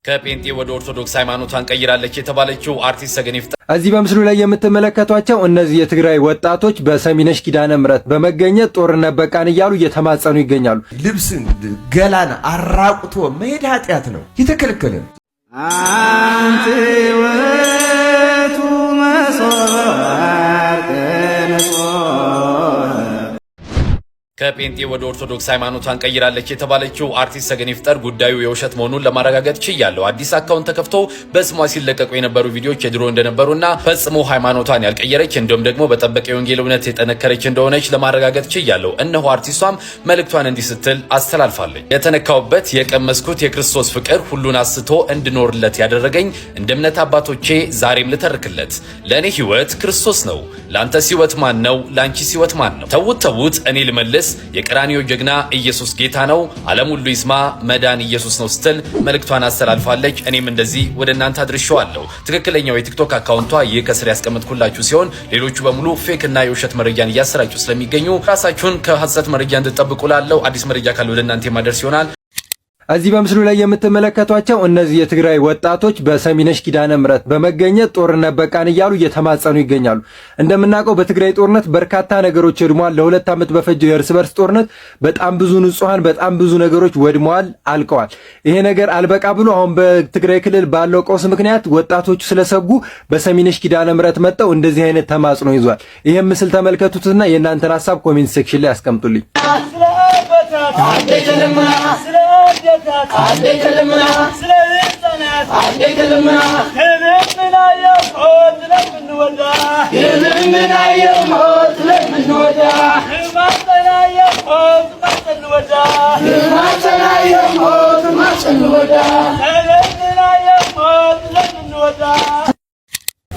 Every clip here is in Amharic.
ከጴንጤ ወደ ኦርቶዶክስ ሃይማኖቷን ቀይራለች የተባለችው አርቲስት ሰገን ይፍጠር እዚህ በምስሉ ላይ የምትመለከቷቸው እነዚህ የትግራይ ወጣቶች በሰሚነሽ ኪዳነ ምሕረት በመገኘት ጦርነት በቃን እያሉ እየተማጸኑ ይገኛሉ። ልብስን ገላን አራቁቶ መሄድ ኃጢአት ነው፣ የተከለከለ ነው። አንተ ወቱ ከጴንጤ ወደ ኦርቶዶክስ ሃይማኖቷን ቀይራለች የተባለችው አርቲስት ሰገን ይፍጠር ጉዳዩ የውሸት መሆኑን ለማረጋገጥ ችያለሁ። አዲስ አካውንት ተከፍቶ በስሟ ሲለቀቁ የነበሩ ቪዲዮዎች የድሮ እንደነበሩና ፈጽሞ ሃይማኖቷን ያልቀየረች እንዲሁም ደግሞ በጠበቀ የወንጌል እውነት የጠነከረች እንደሆነች ለማረጋገጥ ችያለሁ። እነሆ አርቲስቷም መልእክቷን እንዲህ ስትል አስተላልፋለች። የተነካውበት የቀመስኩት የክርስቶስ ፍቅር ሁሉን አስቶ እንድኖርለት ያደረገኝ እንደ እምነት አባቶቼ ዛሬም ልተርክለት። ለእኔ ህይወት ክርስቶስ ነው። ለአንተስ ህይወት ማን ነው? ለአንቺስ ህይወት ማን ነው? ተውት እኔ ልመልስ። የቀራኒዮ ጀግና ኢየሱስ ጌታ ነው። ዓለም ሁሉ ይስማ መዳን ኢየሱስ ነው ስትል መልእክቷን አስተላልፋለች። እኔም እንደዚህ ወደ እናንተ አድርሼዋለሁ። ትክክለኛው የቲክቶክ አካውንቷ ይህ ከስር ያስቀመጥኩላችሁ ሲሆን ሌሎቹ በሙሉ ፌክ እና የውሸት መረጃን እያሰራጩ ስለሚገኙ ራሳችሁን ከሐሰት መረጃ እንድትጠብቁ ላለው አዲስ መረጃ ካለ ወደ እናንተ ማድረስ ይሆናል። እዚህ በምስሉ ላይ የምትመለከቷቸው እነዚህ የትግራይ ወጣቶች በሰሚነሽ ኪዳነ ምሕረት በመገኘት ጦርነት በቃን እያሉ እየተማጸኑ ይገኛሉ። እንደምናውቀው በትግራይ ጦርነት በርካታ ነገሮች ወድመዋል። ለሁለት ዓመት በፈጀው የእርስ በርስ ጦርነት በጣም ብዙ ንጹሃን፣ በጣም ብዙ ነገሮች ወድመዋል፣ አልቀዋል። ይሄ ነገር አልበቃ ብሎ አሁን በትግራይ ክልል ባለው ቀውስ ምክንያት ወጣቶቹ ስለሰጉ በሰሚነሽ ኪዳነ ምሕረት መጥተው እንደዚህ አይነት ተማጽኖ ይዟል። ይሄን ምስል ተመልከቱትና የእናንተን ሐሳብ ኮሜንት ሴክሽን ላይ አስቀምጡልኝ።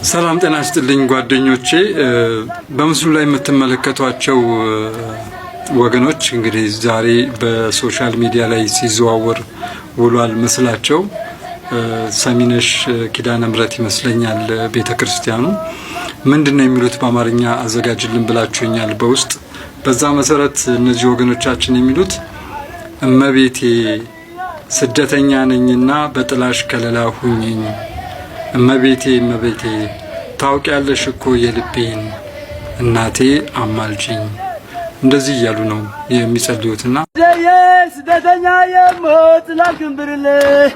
ሰላም ጤና ይስጥልኝ ጓደኞቼ። በምስሉ ላይ የምትመለከቷቸው ወገኖች እንግዲህ ዛሬ በሶሻል ሚዲያ ላይ ሲዘዋወር ውሏል ምስላቸው። ሰሚነሽ ኪዳነ ምሕረት ይመስለኛል ቤተክርስቲያኑ። ምንድነው የሚሉት በአማርኛ አዘጋጅልን ብላችሁኛል በውስጥ። በዛ መሰረት እነዚህ ወገኖቻችን የሚሉት እመቤቴ ስደተኛ ነኝና በጥላሽ ከለላ ሁኚኝ፣ እመቤቴ ታውቂያለሽ እኮ የልቤን እናቴ አማልጅኝ። እንደዚህ እያሉ ነው የሚጸልዩትና ስደተኛ የሞት ላክብርልህ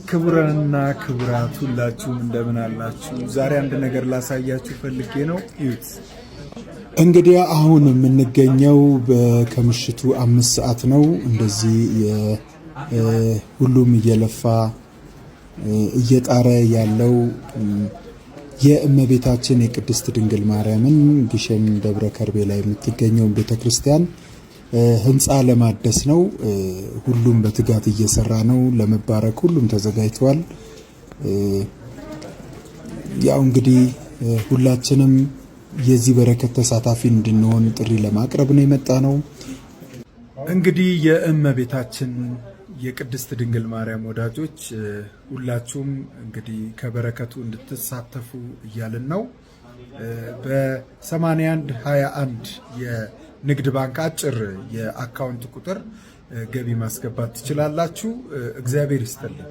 ክቡራንና ክቡራት ሁላችሁም እንደምን አላችሁ? ዛሬ አንድ ነገር ላሳያችሁ ፈልጌ ነው። እዩት። እንግዲህ አሁን የምንገኘው ከምሽቱ 5 ሰዓት ነው። እንደዚህ ሁሉም እየለፋ እየጣረ ያለው የእመቤታችን የቅድስት ድንግል ማርያምን ግሸን ደብረ ከርቤ ላይ የምትገኘው ቤተክርስቲያን ህንፃ ለማደስ ነው። ሁሉም በትጋት እየሰራ ነው። ለመባረክ ሁሉም ተዘጋጅቷል። ያው እንግዲህ ሁላችንም የዚህ በረከት ተሳታፊ እንድንሆን ጥሪ ለማቅረብ ነው የመጣ ነው። እንግዲህ የእመቤታችን የቅድስት ድንግል ማርያም ወዳጆች ሁላችሁም እንግዲህ ከበረከቱ እንድትሳተፉ እያልን ነው። በ8121 የንግድ ባንክ አጭር የአካውንት ቁጥር ገቢ ማስገባት ትችላላችሁ። እግዚአብሔር ይስጥልን።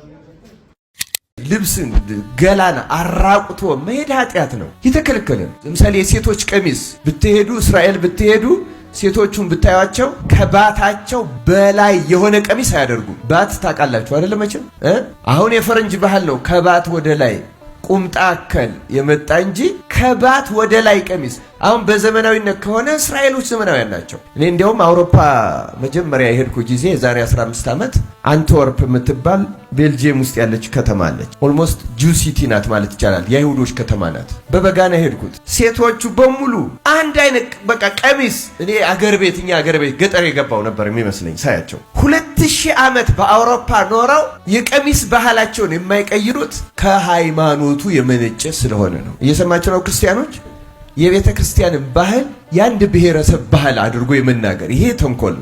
ልብስን ገላን አራቁቶ መሄድ ኃጢአት ነው፣ የተከለከለ ነው። ለምሳሌ የሴቶች ቀሚስ ብትሄዱ፣ እስራኤል ብትሄዱ ሴቶቹን ብታዩአቸው ከባታቸው በላይ የሆነ ቀሚስ አያደርጉም። ባት ታውቃላችሁ አይደል? መቼም አሁን የፈረንጅ ባህል ነው ከባት ወደ ላይ ቁምጣ አከል የመጣ እንጂ ከባት ወደ ላይ ቀሚስ። አሁን በዘመናዊነት ከሆነ እስራኤሎች ዘመናዊያን ናቸው። እኔ እንዲያውም አውሮፓ መጀመሪያ የሄድኩ ጊዜ የዛሬ 15 ዓመት አንትወርፕ የምትባል ቤልጂየም ውስጥ ያለች ከተማ አለች። ኦልሞስት ጁ ሲቲ ናት ማለት ይቻላል። የአይሁዶች ከተማ ናት። በበጋና ሄድኩት። ሴቶቹ በሙሉ አንድ አይነት በቃ ቀሚስ። እኔ አገር ቤት ገጠር የገባው ነበር የሚመስለኝ ሳያቸው። 2000 ዓመት በአውሮፓ ኖረው የቀሚስ ባህላቸውን የማይቀይሩት ከሃይማኖቱ የመነጨ ስለሆነ ነው። እየሰማችሁ ነው ክርስቲያኖች? የቤተ ክርስቲያንን ባህል የአንድ ብሔረሰብ ባህል አድርጎ የመናገር ይሄ ተንኮል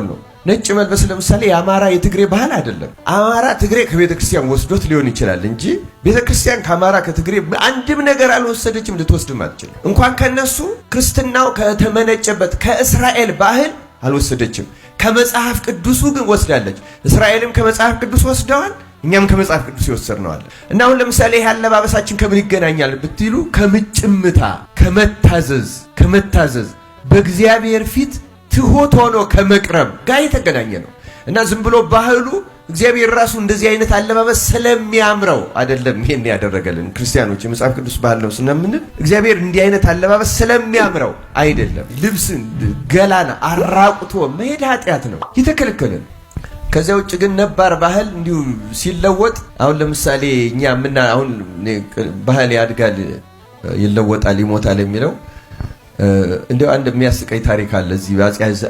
ነው። ነጭ መልበስ ለምሳሌ የአማራ የትግሬ ባህል አይደለም። አማራ ትግሬ ከቤተ ክርስቲያን ወስዶት ሊሆን ይችላል እንጂ ቤተ ክርስቲያን ከአማራ ከትግሬ አንድም ነገር አልወሰደችም፣ ልትወስድም አትችልም። እንኳን ከነሱ ክርስትናው ከተመነጨበት ከእስራኤል ባህል አልወሰደችም። ከመጽሐፍ ቅዱሱ ግን ወስዳለች። እስራኤልም ከመጽሐፍ ቅዱስ ወስደዋል፣ እኛም ከመጽሐፍ ቅዱስ ይወሰድነዋል። እና አሁን ለምሳሌ ይሄ አለባበሳችን ከምን ይገናኛል ብትሉ ከምጭምታ ከመታዘዝ በእግዚአብሔር ፊት ትሁት ሆኖ ከመቅረብ ጋር የተገናኘ ነው። እና ዝም ብሎ ባህሉ እግዚአብሔር ራሱ እንደዚህ አይነት አለባበስ ስለሚያምረው አይደለም ይሄን ያደረገልን። ክርስቲያኖች የመጽሐፍ ቅዱስ ባህል ነው ስለምንል እግዚአብሔር እንዲህ አይነት አለባበስ ስለሚያምረው አይደለም። ልብስን ገላን አራቁቶ መሄድ ኃጢአት ነው፣ የተከለከለን። ከዚያ ውጭ ግን ነባር ባህል እንዲሁ ሲለወጥ አሁን ለምሳሌ እኛ አሁን ባህል ያድጋል፣ ይለወጣል፣ ይሞታል የሚለው እንደው አንድ የሚያስቀኝ ታሪክ አለ። እዚህ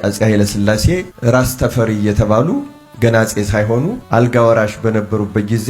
አፄ ኃይለ ሥላሴ ራስ ተፈሪ እየተባሉ ገና አፄ ሳይሆኑ አልጋ ወራሽ በነበሩበት ጊዜ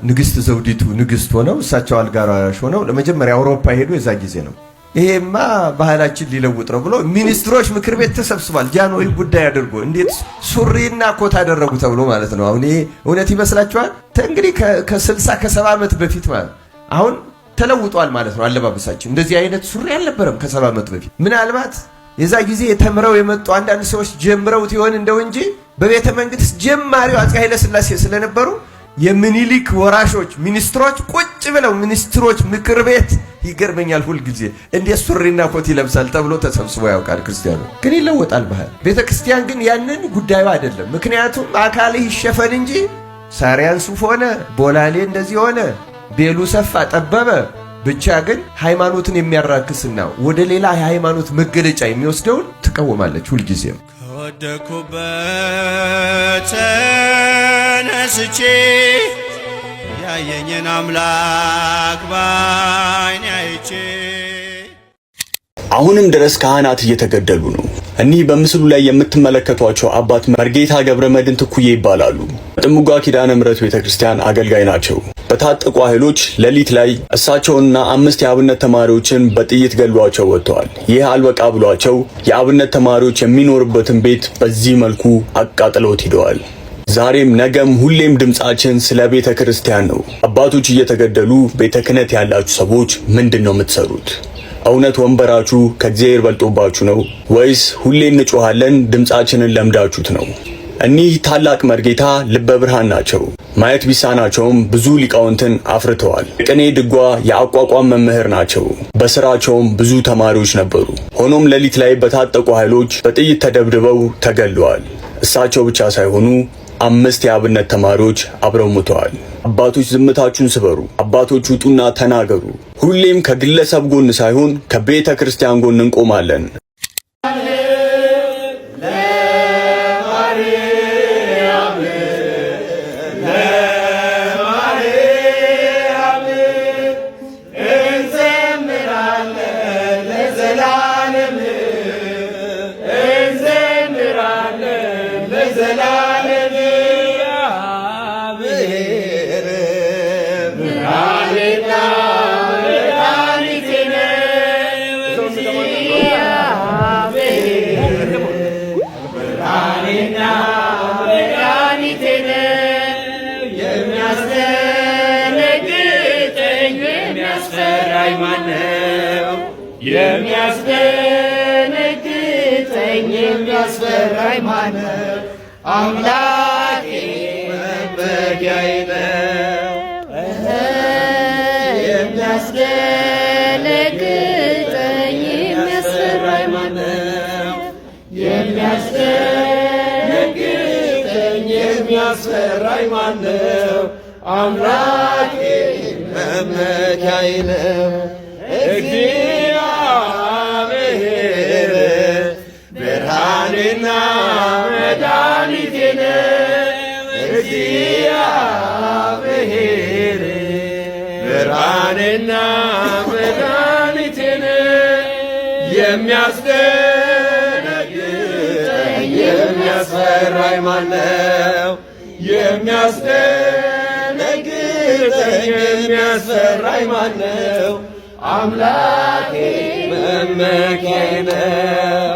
ንግስት ዘውዲቱ ንግስት ሆነው እሳቸው አልጋ ወራሽ ሆነው ለመጀመሪያ አውሮፓ ሄዱ። የዛ ጊዜ ነው ይሄማ ባህላችን ሊለውጥ ነው ብሎ ሚኒስትሮች ምክር ቤት ተሰብስቧል። ጃንሆይ ጉዳይ አድርጎ እንዴት ሱሪና ኮት አደረጉ ተብሎ ማለት ነው። አሁን ይሄ እውነት ይመስላችኋል? እንግዲህ ከ60 ከ70 ዓመት በፊት ማለት አሁን ተለውጧል ማለት ነው አለባበሳችን። እንደዚህ አይነት ሱሪ አልነበረም ከ70 ዓመት በፊት። ምናልባት የዛ ጊዜ ተምረው የመጡ አንዳንድ ሰዎች ጀምረውት ይሆን እንደው እንጂ በቤተ መንግስት ጀማሪው አፄ ኃይለ ሥላሴ ስለነበሩ የሚኒሊክ ወራሾች ሚኒስትሮች ቁጭ ብለው ሚኒስትሮች ምክር ቤት ይገርመኛል ሁል ጊዜ እንዴት ሱሪና ኮት ይለብሳል ተብሎ ተሰብስቦ ያውቃል። ክርስቲያኑ ግን ይለወጣል ባህል። ቤተ ክርስቲያን ግን ያንን ጉዳዩ አይደለም። ምክንያቱም አካል ይሸፈን እንጂ ሳሪያን ሱፍ ሆነ ቦላሌ እንደዚህ ሆነ ቤሉ ሰፋ ጠበበ ብቻ ግን ሃይማኖትን የሚያራክስና ወደ ሌላ የሃይማኖት መገለጫ የሚወስደውን ትቃወማለች ሁልጊዜም። ከወደኩበት ተነስቼ ያየኝን አምላክ ባይኔ አይቼ። አሁንም ድረስ ካህናት እየተገደሉ ነው። እኒህ በምስሉ ላይ የምትመለከቷቸው አባት መርጌታ ገብረመድህን ትኩዬ ይባላሉ። ጥሙጋ ኪዳነ ምሕረት ቤተክርስቲያን አገልጋይ ናቸው። በታጠቁ ኃይሎች ሌሊት ላይ እሳቸውንና 5 የአብነት ተማሪዎችን በጥይት ገሏቸው ወጥተዋል። ይህ አልበቃ ብሏቸው የአብነት ተማሪዎች የሚኖርበትን ቤት በዚህ መልኩ አቃጥለውት ሂደዋል። ዛሬም ነገም ሁሌም ድምጻችን ስለ ቤተ ክርስቲያን ነው። አባቶች እየተገደሉ ቤተ ክህነት ያላችሁ ሰዎች ምንድነው የምትሰሩት? እውነት ወንበራችሁ ከእግዚአብሔር በልጦባችሁ ነው ወይስ ሁሌ እንጮሃለን ድምጻችንን ለምዳችሁት ነው? እኒህ ታላቅ መርጌታ ልበ ብርሃን ናቸው። ማየት ቢሳናቸውም ብዙ ሊቃውንትን አፍርተዋል። ቅኔ ድጓ የአቋቋም መምህር ናቸው። በስራቸውም ብዙ ተማሪዎች ነበሩ። ሆኖም ሌሊት ላይ በታጠቁ ኃይሎች በጥይት ተደብድበው ተገለዋል። እሳቸው ብቻ ሳይሆኑ 5 የአብነት ተማሪዎች አብረው ሞተዋል። አባቶች ዝምታችሁን ስበሩ። አባቶች ውጡና ተናገሩ። ሁሌም ከግለሰብ ጎን ሳይሆን ከቤተ ክርስቲያን ጎን እንቆማለን። የሚያስደነግጠኝ የሚያስፈራኝ ማነው? አምላኬ መመኪያዬ ነው። የሚያስደነግጠኝ የሚያስፈራኝ ማነው? የሚያስደነግጠኝ የሚያስፈራኝ ማነው? አምላኬ መመኪያዬ ነው። እግዚአብሔር ብርሃኔና መድኃኒቴ ነው። እግዚአብሔር ብርሃኔና መድኃኒቴ ነው። የሚያስደነግጠኝ የሚያስፈራኝ ማነው? የሚያስደነግጠኝ የሚያስፈራኝ ማነው? አምላኬ መመኪያዬ ነው።